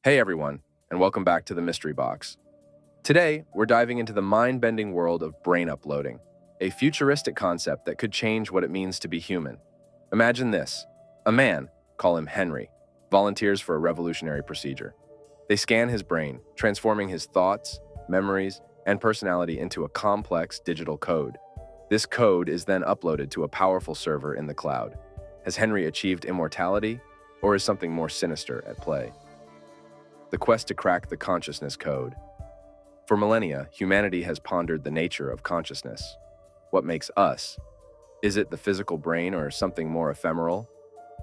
Hey everyone, and welcome back to the Mystery Box. Today, we're diving into the mind-bending world of brain uploading, a futuristic concept that could change what it means to be human. Imagine this. A man, call him Henry, volunteers for a revolutionary procedure. They scan his brain, transforming his thoughts, memories, and personality into a complex digital code. This code is then uploaded to a powerful server in the cloud. Has Henry achieved immortality, or is something more sinister at play? The quest to crack the consciousness code. For millennia, humanity has pondered the nature of consciousness. What makes us? Is it the physical brain or something more ephemeral?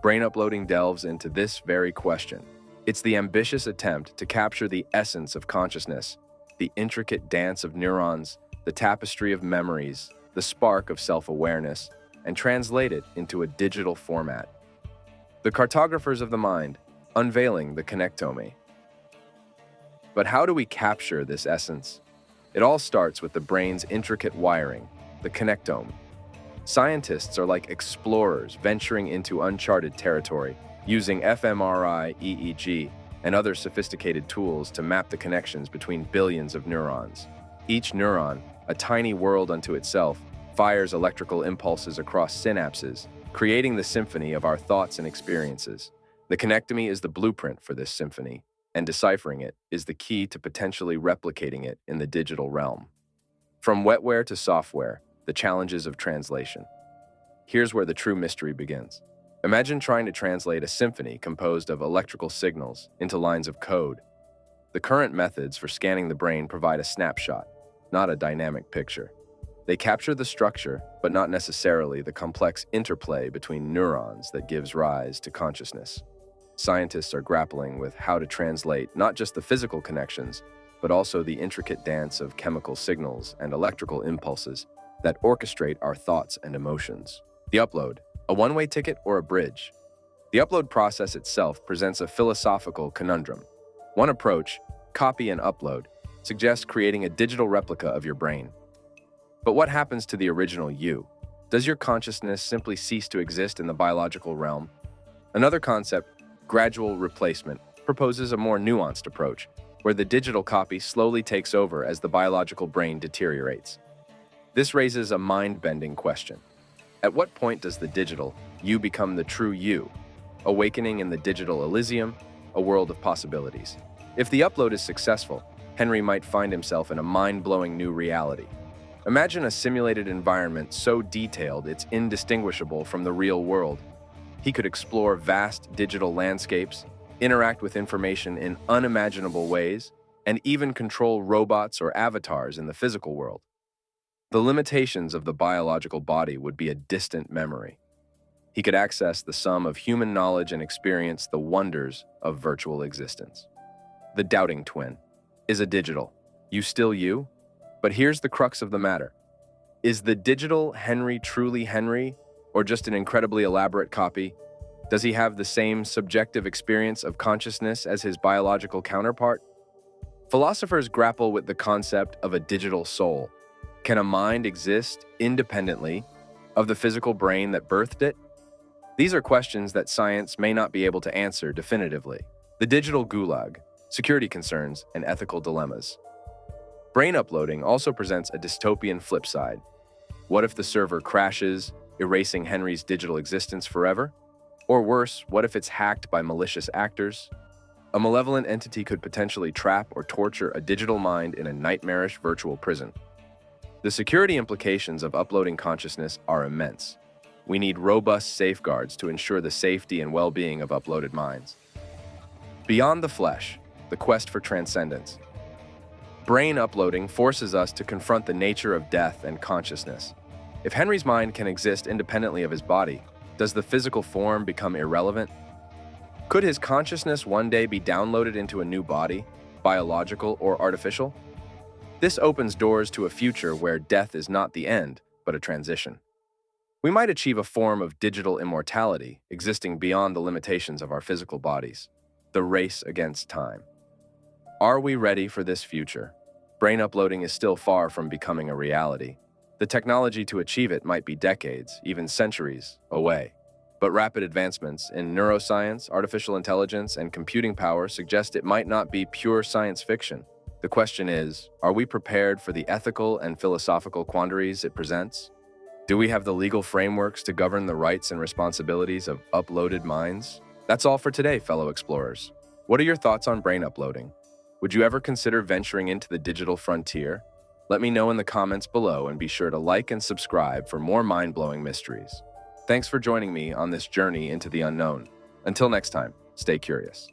Brain uploading delves into this very question. It's the ambitious attempt to capture the essence of consciousness, the intricate dance of neurons, the tapestry of memories, the spark of self-awareness, and translate it into a digital format. The cartographers of the mind, unveiling the connectome. But how do we capture this essence? It all starts with the brain's intricate wiring, the connectome. Scientists are like explorers venturing into uncharted territory, using fMRI, EEG, and other sophisticated tools to map the connections between billions of neurons. Each neuron, a tiny world unto itself, fires electrical impulses across synapses, creating the symphony of our thoughts and experiences. The connectome is the blueprint for this symphony, and deciphering it is the key to potentially replicating it in the digital realm. From wetware to software, the challenges of translation. Here's where the true mystery begins. Imagine trying to translate a symphony composed of electrical signals into lines of code. The current methods for scanning the brain provide a snapshot, not a dynamic picture. They capture the structure, but not necessarily the complex interplay between neurons that gives rise to consciousness. Scientists are grappling with how to translate not just the physical connections, but also the intricate dance of chemical signals and electrical impulses that orchestrate our thoughts and emotions. The upload, a one-way ticket or a bridge? The upload process itself presents a philosophical conundrum. One approach, copy and upload, suggests creating a digital replica of your brain. But what happens to the original you? Does your consciousness simply cease to exist in the biological realm? Another concept, gradual replacement, proposes a more nuanced approach, where the digital copy slowly takes over as the biological brain deteriorates. This raises a mind-bending question. At what point does the digital you become the true you, awakening in the digital Elysium, a world of possibilities? If the upload is successful, Henry might find himself in a mind-blowing new reality. Imagine a simulated environment so detailed it's indistinguishable from the real world. He could explore vast digital landscapes, interact with information in unimaginable ways, and even control robots or avatars in the physical world. The limitations of the biological body would be a distant memory. He could access the sum of human knowledge and experience the wonders of virtual existence. The doubting twin. Is a digital you still you? But here's the crux of the matter. Is the digital Henry truly Henry, or just an incredibly elaborate copy? Does he have the same subjective experience of consciousness as his biological counterpart? Philosophers grapple with the concept of a digital soul. Can a mind exist independently of the physical brain that birthed it? These are questions that science may not be able to answer definitively. The digital gulag, security concerns, and ethical dilemmas. Brain uploading also presents a dystopian flip side. What if the server crashes, erasing Henry's digital existence forever? Or worse, what if it's hacked by malicious actors? A malevolent entity could potentially trap or torture a digital mind in a nightmarish virtual prison. The security implications of uploading consciousness are immense. We need robust safeguards to ensure the safety and well-being of uploaded minds. Beyond the flesh, the quest for transcendence. Brain uploading forces us to confront the nature of death and consciousness. If Henry's mind can exist independently of his body, does the physical form become irrelevant? Could his consciousness one day be downloaded into a new body, biological or artificial? This opens doors to a future where death is not the end, but a transition. We might achieve a form of digital immortality, existing beyond the limitations of our physical bodies. The race against time. Are we ready for this future? Brain uploading is still far from becoming a reality. The technology to achieve it might be decades, even centuries, away. But rapid advancements in neuroscience, artificial intelligence, and computing power suggest it might not be pure science fiction. The question is, are we prepared for the ethical and philosophical quandaries it presents? Do we have the legal frameworks to govern the rights and responsibilities of uploaded minds? That's all for today, fellow explorers. What are your thoughts on brain uploading? Would you ever consider venturing into the digital frontier? Let me know in the comments below, and be sure to like and subscribe for more mind-blowing mysteries. Thanks for joining me on this journey into the unknown. Until next time, stay curious.